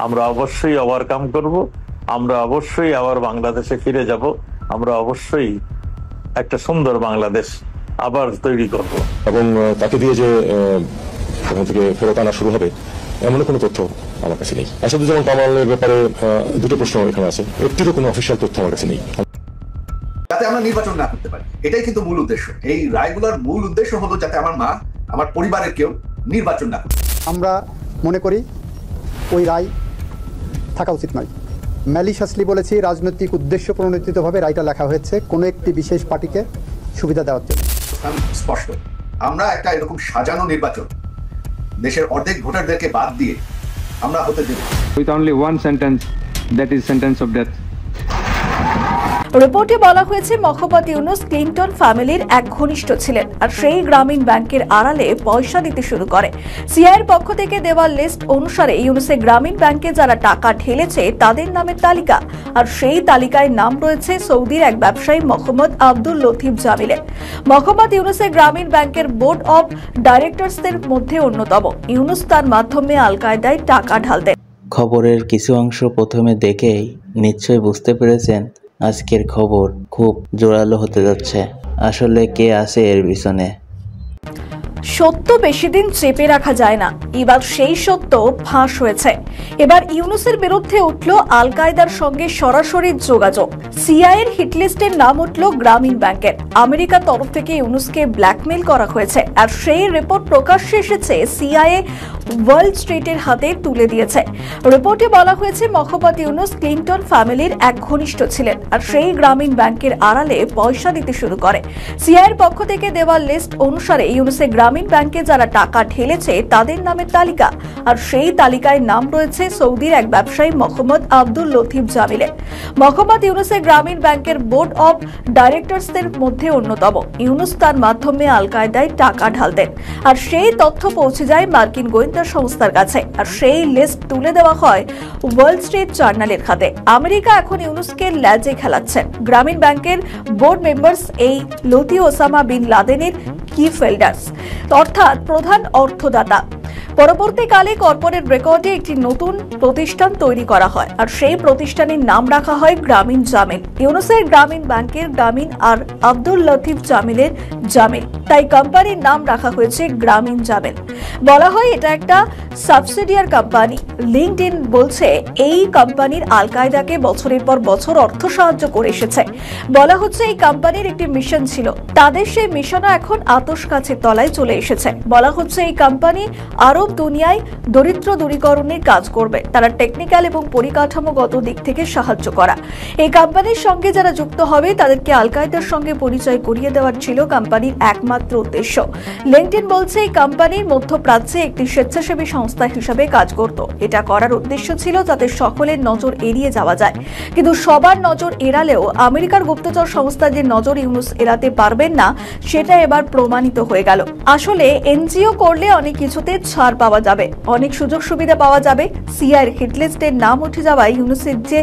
আমরা অবশ্যই ওভারকাম করব, আমরা অবশ্যই আবার বাংলাদেশে ফিরে যাব, আমরা অবশ্যই একটা সুন্দর বাংলাদেশ আবার তৈরি করব। এবং তাকে দিয়ে যে ওখান থেকে ফেরত আনা শুরু হবে এমন কোনো তথ্য আমার কাছে নেই। আসাদুজ্জামান কামালের ব্যাপারে দুটো প্রশ্ন এখানে আছে, একটিরও কোনো অফিসিয়াল তথ্য আমার কাছে নেই। যাতে আমরা নির্বাচন না করতে পারি, এটাই কিন্তু মূল উদ্দেশ্য। এই রায়গুলোর মূল উদ্দেশ্য হলো যাতে আমার মা, আমার পরিবারের কেউ নির্বাচন না করতে। আমরা মনে করি ওই রায় থাকা উচিত নয়। ম্যালিশাসলি বলেছি, রাজনৈতিক উদ্দেশ্য প্রণোদিতভাবে রায়টা লেখা হয়েছে কোনো একটি বিশেষ পার্টিকে সুবিধা দেওয়ার জন্য। স্পষ্ট, আমরা একটা এরকম সাজানো নির্বাচন দেশের অর্ধেক ভোটারদেরকে বাদ দিয়ে আমরা হতে দেব। With only one sentence, that is sentence of death. রিপোর্টে বলা হয়েছে মোহাম্মদ ইউনূস ক্লিনটন ফ্যামিলির এক ঘনিষ্ঠ ছিলেন, আর সেই গ্রামীণ ব্যাংকের আড়ালে পয়সা দিতে শুরু করে। সিআইয়ের পক্ষ থেকে দেওয়া লিস্ট অনুসারে ইউনূসের গ্রামীণ ব্যাংকে যারা টাকা ঢেলেছে তাদের নামের তালিকা, আর সেই তালিকায় নাম রয়েছে সৌদির এক ব্যবসায়ী মোহাম্মদ আব্দুল লতিফ জামিলের। মোহাম্মদ ইউনূসের গ্রামীণ ব্যাংকের বোর্ড অব ডাইরেক্টরসদের মধ্যে অন্যতম। ইউনূস তার মাধ্যমে আল কায়দায় টাকা ঢালতেন। খবরের কিছু অংশ প্রথমে দেখেই নিশ্চয়ই বুঝতে পেরেছেন আজকের খবর খুব জোরালো হতে যাচ্ছে। আসলে কে আছে এর পিছনে? সত্য বেশি দিন চেপে রাখা যায় না, এবার সেই সত্য ফাঁস হয়েছে। এবার ইউনূসের বিরুদ্ধে উঠল আল কায়দার সঙ্গে সরাসরি যোগাযোগ। সিআইয়ের হিটলিস্টের নাম উঠল গ্রামীণ ব্যাংকের। আমেরিকার তরফ থেকে ইউনূসকে ব্ল্যাকমেইল করা হয়েছে, আর সেই রিপোর্ট প্রকাশ্যে এসেছে সিআইএ ওয়াল স্ট্রিটের হাতে তুলে দিয়েছে। রিপোর্টে বলা হয়েছে মোহাম্মদ ইউনূস ক্লিনটন ফ্যামিলির এক ঘনিষ্ঠ ছিলেন, আর সেই গ্রামীণ ব্যাংকের আড়ালে পয়সা দিতে শুরু করে। সিআইয়ের পক্ষ থেকে দেওয়া লিস্ট অনুসারে ইউনূসের গ্রামীণ ব্যাংকে যারা টাকা ঢেলেছে তাদের নামের তালিকা, আর সেই তালিকায় নাম রয়েছে সৌদির এক ব্যবসায়ী মোহাম্মদ আব্দুল লতিফ জামিলের। মোহাম্মদ ইউনূসের গ্রামীণ ব্যাংকের বোর্ড অব ডাইরেক্টরসদের মধ্যে অন্যতম। ইউনূস তার মাধ্যমে আল কায়দায় টাকা ঢালতেন, আর সেই তথ্য পৌঁছে যায় মার্কিন গোয়েন্দা সংস্থার কাছে, আর সেই লিস্ট তুলে দেওয়া হয় ওয়াল স্ট্রিট জার্নালের হাতে। আমেরিকা এখন ইউনূসকে ল্যাজে খেলাচ্ছেন। গ্রামীণ ব্যাংকের বোর্ড মেম্বার্স এই লতি ওসামা বিন লাদেনের কি ফেল্ডার্স, অর্থাৎ প্রধান অর্থদাতা। পরবর্তীকালে কর্পোরেট রেকর্ডে একটি নতুন প্রতিষ্ঠান তৈরি করা হয়, আর সেই প্রতিষ্ঠানের নাম রাখা হয় গ্রামীণ জামিল। ইউনূসের গ্রামীণ ব্যাংকের গ্রামীণ, আর আব্দুল লতিফ জামিলের জামিল, তাই কোম্পানির নাম রাখা হয়েছে গ্রামীণ জামিল। বলা হয় এটা একটা সাবসিডিয়ার কোম্পানি। লিঙ্কডইন বলছে এই কোম্পানির আল কায়দাকে বছরের পর বছর অর্থ সাহায্য করে এসেছে। বলা হচ্ছে এই কোম্পানির একটি মিশন ছিল, তাদের সেই মিশনও এখন আতশ কাছের তলায় চলে এসেছে। বলা হচ্ছে এই কোম্পানি আরব দুনিয়ায় দরিদ্র দূরীকরণের কাজ করবে। তারা টেকনিক্যাল এবং পরিকাঠামোগত দিক থেকে সাহায্য করা। এই কোম্পানির সঙ্গে যারা যুক্ত হবে তাদেরকে আল কায়দার সঙ্গে পরিচয় করিয়ে দেওয়ার ছিল কোম্পানির একমাত্র উদ্দেশ্য। লিঙ্কডইন বলছে এই কোম্পানির মধ্যপ্রাচ্যে একটি স্বেচ্ছাসেবী সংস্থা হিসেবে কাজ করত। এটা করার উদ্দেশ্য ছিল যাতে সকলের নজর এড়িয়ে যাওয়া যায়, কিন্তু সবার নজর এড়ালেও আমেরিকার গুপ্তচর সংস্থা যে নজর ইউনূস এড়াতে পারবেন না সেটা এবার প্রমাণিত হয়ে গেল। আসলে এনজিও করলে অনেক কিছুতে ছাড় পাওয়া যাবে, অনেক সুযোগ সুবিধা পাওয়া যাবে। সিআইয়ের হিটলিস্টের নাম উঠে যাওয়ায় ইউনূসের যে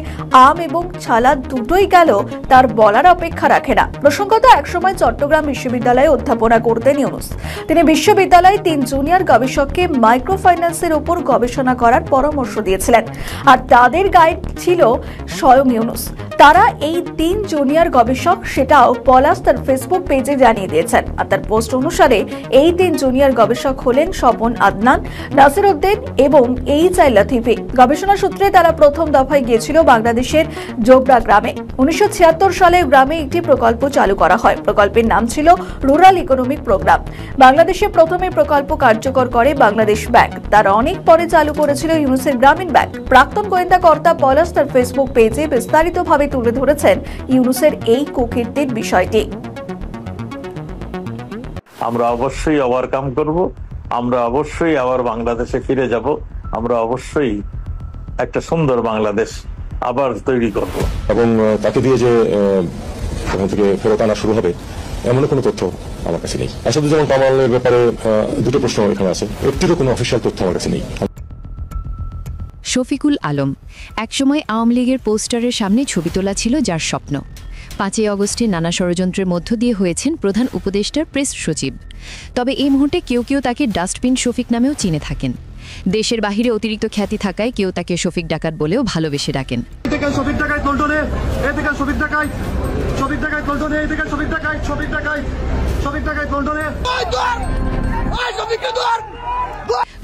আম এবং ছালা দুটোই গেল তার বলার অপেক্ষা রাখে না। প্রসঙ্গত একসময় চট্টগ্রাম বিশ্ববিদ্যালয়ে অধ্যাপনা করতেন ইউনূস। তিনি বিশ্ববিদ্যালয়ে 3 জুনিয়র গবেষককে মাইক্রো ফাইন্যান্সের উপর গবেষণা করার পরামর্শ দিয়েছিলেন, আর তাদের গাইড ছিল স্বয়ং ইউনূস। তারা এই 3 জুনিয়র গবেষক সেটাও পলাশ তার ফেসবুক পেজে জানিয়ে দিয়েছেন, আর তার পোস্ট অনুসারে এই 3 জুনিয়র গবেষক হলেন স্বপন আদনান, নাসির উদ্দিন এবং এইচ.আই. লতিফি। গবেষণা সূত্রে তারা প্রথম দফায় গিয়েছিল বাংলাদেশের জোবরা গ্রামে। 1976 সালে গ্রামে একটি প্রকল্প চালু করা হয়। প্রকল্পের নাম ছিল রুরাল ইকোনমিক প্রোগ্রাম। বাংলাদেশে প্রথমে প্রকল্প কার্যকর করে বাংলাদেশ ব্যাংক, তার অনেক পরে চালু করেছিল ইউনূসের গ্রামীণ ব্যাংক। প্রাক্তন গোয়েন্দা কর্তা পলাশ তার ফেসবুক পেজে বিস্তারিতভাবে তুলে ধরেছেন ইউনূসের এই কুকীর্তির বিষয়টি। আমরা অবশ্যই ওভারকাম করব, আমরা অবশ্যই আবার বাংলাদেশে ফিরে যাব, আমরা অবশ্যই একটা সুন্দর বাংলাদেশ আবার তৈরি করব। এবং তাকে দিয়ে যে ওখান থেকে ফেরত আনা শুরু হবে এমন কোনো তথ্য আমার কাছে নেই। আসাদুজ্জামান কামালের ব্যাপারে দুটো প্রশ্ন এখানে আছে, একটিরও কোনো অফিসিয়াল তথ্য আমার কাছে নেই। শফিকুল আলম একসময় আওয়ামী লীগের পোস্টারের সামনে ছবি তোলা ছিল যার স্বপ্ন। 5 আগস্টে নানা ষড়যন্ত্রের মধ্য দিয়ে হয়েছেন প্রধান উপদেষ্টার প্রেস সচিব। তবে এই মুহূর্তে কেউ কেউ তাকে ডাস্টবিন শফিক নামেও চিনে থাকেন। দেশের বাহিরে অতিরিক্ত খ্যাতি থাকায় কেউ তাকে শফিক ডাকাত বলেও ভালোবেসে ডাকেন।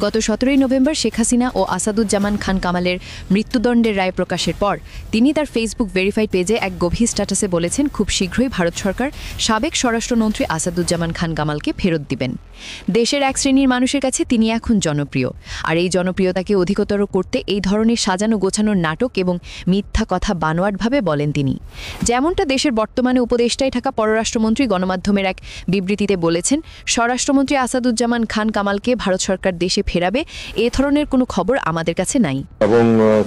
গত 17 নভেম্বর শেখ হাসিনা ও আসাদুজ্জামান খান কামালের মৃত্যুদণ্ডের রায় প্রকাশের পর তিনি তার ফেসবুক ভেরিফাইড পেজে এক গভীর স্ট্যাটাসে বলেছেন খুব শীঘ্রই ভারত সরকার সাবেক স্বরাষ্ট্রমন্ত্রী আসাদুজ্জামান খান কামালকে ফেরত দিবেন। দেশের এক শ্রেণীর মানুষের কাছে তিনি এখন জনপ্রিয়, আর এই জনপ্রিয়তাকে অধিকতর করতে এই ধরনের সাজানো গোছানোর নাটক এবং মিথ্যা কথা বানোয়াটভাবে বলেন তিনি। যেমনটা দেশের বর্তমানে উপদেষ্টায় থাকা পররাষ্ট্রমন্ত্রী গণমাধ্যমের এক বিবৃতিতে বলেছেন, স্বরাষ্ট্রমন্ত্রী আসাদুজ্জামান খান কামালকে ভারত সরকার দেশে ফেরাবে এ ধরনের কোনো খবর আমাদের কাছে নাই, এবং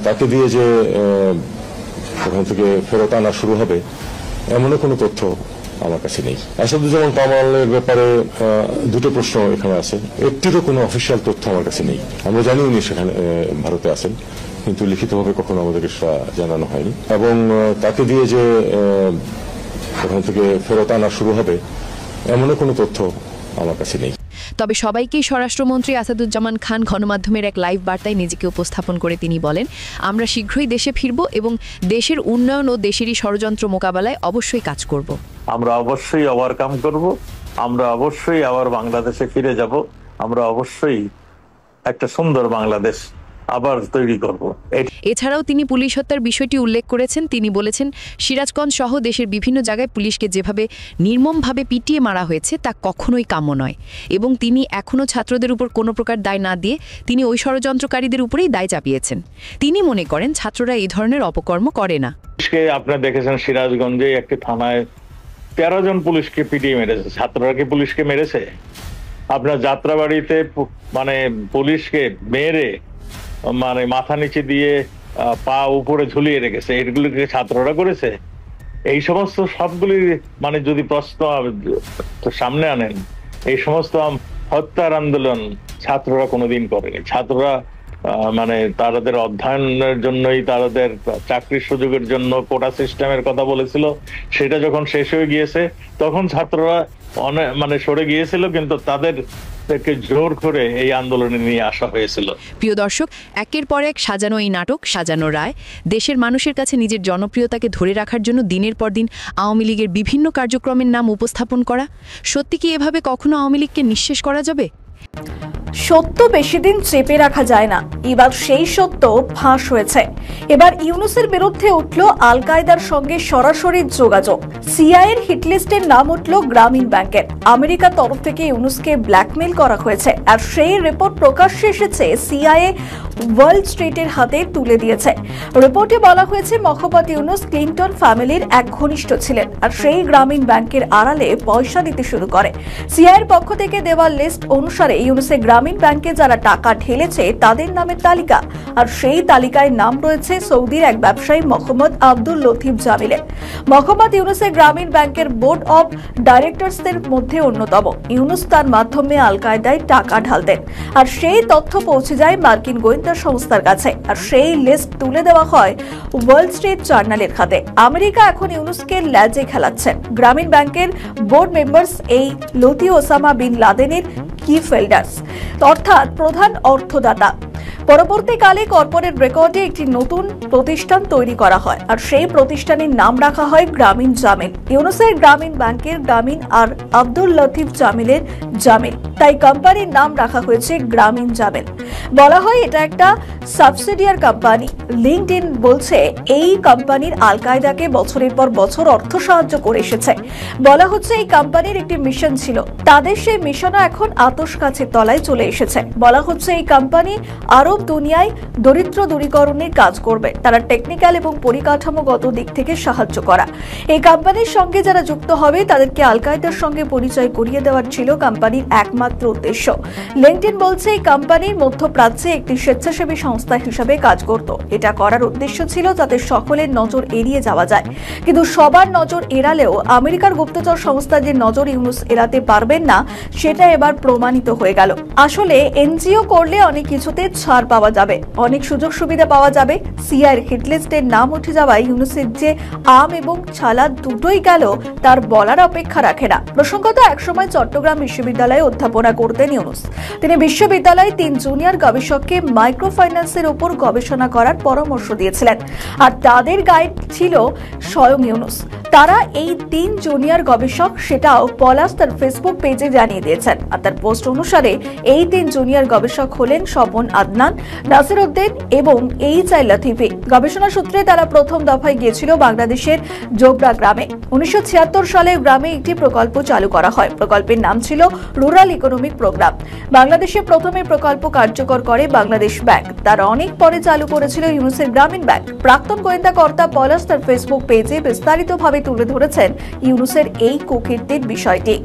তাকে দিয়ে যে ওখান থেকে ফেরত আনা শুরু হবে এমনও কোনো তথ্য আমার কাছে নেই। আসাদুজ্জামান কামালের ব্যাপারে দুটো প্রশ্ন এখানে আছে, একটিরও কোনো অফিসিয়াল তথ্য আমার কাছে নেই। আমরা জানি উনি সেখানে ভারতে আছেন, কিন্তু লিখিতভাবে কখনো আমাদেরকে জানানো হয়নি, এবং তাকে দিয়ে যে ওখান থেকে ফেরত আনা শুরু হবে এমনও কোনো তথ্য আমার কাছে নেই। তবে সবাইকেই স্বরাষ্ট্রমন্ত্রী আসাদুজ্জামান খান গণমাধ্যমের এক লাইভ বার্তায় নিজেকে উপস্থাপন করে তিনি বলেন, আমরা শীঘ্রই দেশে ফিরব এবং দেশের উন্নয়ন ও দেশেরই ষড়যন্ত্র মোকাবেলায় অবশ্যই কাজ করব। আমরা অবশ্যই ওভারকাম করব, আমরা অবশ্যই আবার বাংলাদেশে ফিরে যাব, আমরা অবশ্যই একটা সুন্দর বাংলাদেশ আবার তৈরি করব। এছাড়াও তিনি পুলিশ হত্যার বিষয়টি উল্লেখ করেছেন। তিনি বলেছেন, সিরাজগঞ্জ সহ দেশের বিভিন্ন জায়গায় পুলিশকে যেভাবে নির্মমভাবে পিটিয়ে মারা হয়েছে তা কখনোই কাম্য নয়, এবং তিনি এখনও ছাত্রদের উপর কোনো প্রকার দায় না দিয়ে তিনি ওই ষড়যন্ত্রকারীদের উপরেই দায় চাপিয়েছেন। তিনি মনে করেন ছাত্ররা এই ধরনের অপকর্ম করে না। আপনারা দেখেছেন সিরাজগঞ্জে একটি থানায় 13 জন পুলিশকে পিটিয়ে মেরেছে। ছাত্ররা কি পুলিশকে মেরেছে? আপনার যাত্রাবাড়িতে মানে পুলিশকে মেরে মানে মাথা নিচে দিয়ে পা উপরে ঝুলিয়ে রেখেছে, এগুলিকে ছাত্ররা করেছে? এই সমস্ত সবগুলি মানে যদি প্রশ্ন সামনে আনেন, এই সমস্ত হত্যার আন্দোলন ছাত্ররা কোনোদিন করেনি। ছাত্ররা মানে তাদের অধ্যয়নের জন্যই, তাদের চাকরির সুযোগের জন্য কোটা সিস্টেমের কথা বলেছিল, সেটা যখন শেষ হয়ে গিয়েছে তখন ছাত্ররা মানে সরে গিয়েছিল, কিন্তু তাদের জোর করে এই আন্দোলনে নিয়ে আসা হয়েছিল। প্রিয় দর্শক, একের পর এক সাজানো এই নাটক, সাজানো রায়, দেশের মানুষের কাছে নিজের জনপ্রিয়তাকে ধরে রাখার জন্য দিনের পর দিন আওয়ামী লীগের বিভিন্ন কার্যক্রমের নাম উপস্থাপন করা, সত্যি কি এভাবে কখনো আওয়ামী লীগকে নিঃশেষ করা যাবে? সত্য বেশি দিন চেপে রাখা যায় না, এবার সেই সত্য ফাঁস হয়েছে। এবার ইউনূসের বিরুদ্ধে উঠল আল কায়দার সঙ্গে সরাসরি যোগাযোগ। সিআইএর হিটলিস্টের নাম উঠল গ্রামীণ ব্যাংকের। আমেরিকার তরফ থেকে ইউনূসকে ব্ল্যাকমেল করা হয়েছে, আর সেই রিপোর্ট প্রকাশ্যে এসেছে সিআইএ ওয়াল স্ট্রিটের হাতে তুলে দিয়েছে। রিপোর্টে বলা হয়েছে মোহাম্মদ ইউনূস ক্লিনটন ফ্যামিলির এক ঘনিষ্ঠ ছিলেন, আর সেই গ্রামীণ ব্যাংকের আড়ালে পয়সা দিতে শুরু করে। সিআইএর পক্ষ থেকে দেওয়া লিস্ট অনুসারে ইউনূসের গ্রামীণ ব্যাংকে যারা টাকা ঢেলেছে তাদের নামের তালিকা, আর সেই তালিকায় নাম রয়েছে সৌদির এক ব্যবসায়ী মোহাম্মদ আব্দুল লতিফ জামিলের। মোহাম্মদ ইউনূসের গ্রামীণ ব্যাংকের বোর্ড অব ডাইরেক্টরসদের মধ্যে অন্যতম। ইউনূস তার মাধ্যমে আল কায়দায় টাকা ঢালতেন, আর সেই তথ্য পৌঁছে যায় মার্কিন গোয়েন্দা সংস্থার কাছে, আর সেই লিস্ট তুলে দেওয়া হয় ওয়াল স্ট্রিট জার্নালের হাতে। আমেরিকা এখন ইউনূসকে ল্যাজে খেলাচ্ছেন। গ্রামীণ ব্যাংকের বোর্ড মেম্বার্স এই লতি ওসামা বিন লাদেনের কি ফিল্ডার্স, অর্থাৎ প্রধান অর্থদাতা। পরবর্তীকালে কর্পোরেট রেকর্ডে একটি নতুন প্রতিষ্ঠান তৈরি করা হয়, আর সেই প্রতিষ্ঠানের নাম রাখা হয় গ্রামীণ জামিল। ইউনূসের গ্রামীণ ব্যাংকের গ্রামীণ আর আব্দুল লতিফ জামিলের জামিল, তাই কোম্পানির নাম রাখা হয়েছে গ্রামীণ জামিল। বলা হয় এটা একটা সাবসিডিয়ার কোম্পানি। লিঙ্কডইন বলছে এই কোম্পানির আল কায়দাকে বছরের পর বছর অর্থ সাহায্য করে এসেছে। বলা হচ্ছে এই কোম্পানির একটি মিশন ছিল, তাদের সেই মিশনও এখন আতশ কাছের তলায় চলে এসেছে। বলা হচ্ছে এই কোম্পানি আরব দুনিয়ায় দরিদ্র দূরীকরণের কাজ করবে, তারা টেকনিক্যাল এবং পরিকাঠামোগত দিক থেকে সাহায্য করা। এই কোম্পানির সঙ্গে যারা যুক্ত হবে তাদেরকে আল কায়দার সঙ্গে পরিচয় করিয়ে দেওয়ার ছিল কোম্পানির একমাত্র উদ্দেশ্য। লিঙ্কডইন বলছে এই কোম্পানির মধ্যপ্রাচ্যে একটি স্বেচ্ছাসেবী সংস্থা হিসেবে কাজ করত। এটা করার উদ্দেশ্য ছিল যাতে সকলের নজর এড়িয়ে যাওয়া যায়, কিন্তু সবার নজর এড়ালেও আমেরিকার গুপ্তচর সংস্থা যে নজর ইউনূস এড়াতে পারবেন না সেটা এবার প্রমাণিত হয়ে গেল। আসলে এনজিও করলে অনেক কিছুতে ছাড় ছাড় পাওয়া যাবে, অনেক সুযোগ সুবিধা পাওয়া যাবে। সিআইয়ের হিটলিস্টের নাম উঠে যাওয়ায় ইউনুসের যে আম এবং ছালা দুটোই গেল তার বলার অপেক্ষা রাখে না। প্রসঙ্গত একসময় চট্টগ্রাম বিশ্ববিদ্যালয়ে অধ্যাপনা করতেন ইউনুস। তিনি বিশ্ববিদ্যালয়ে 3 জুনিয়র গবেষককে মাইক্রো ফাইন্যান্সের উপর গবেষণা করার পরামর্শ দিয়েছিলেন, আর তাদের গাইড ছিল স্বয়ং ইউনুস। তারা এই 3 জুনিয়র গবেষক সেটাও পলাশ তার ফেসবুক পেজে জানিয়ে দিয়েছেন। আর তার পোস্ট অনুসারে এই 3 জুনিয়র গবেষক হলেন স্বপন আদনান, নাসির উদ্দিন এবং এইচ.আই. লতিফি। গবেষণা সূত্রে তারা প্রথম দফায় গিয়েছিল বাংলাদেশের জোবরা গ্রামে। 1976 সালে গ্রামে একটি প্রকল্প চালু করা হয়। প্রকল্পের নাম ছিল রুরাল ইকোনমিক প্রোগ্রাম। বাংলাদেশে প্রথমে প্রকল্প কার্যকর করে বাংলাদেশ ব্যাংক, তার অনেক পরে চালু করেছিল ইউনুসের গ্রামীণ ব্যাংক। প্রাক্তন গোয়েন্দা কর্তা পলাশ তার ফেসবুক পেজে বিস্তারিতভাবে তুলে ধরেছেন ইউনুসের এই কুকীর্তির বিষয়টি।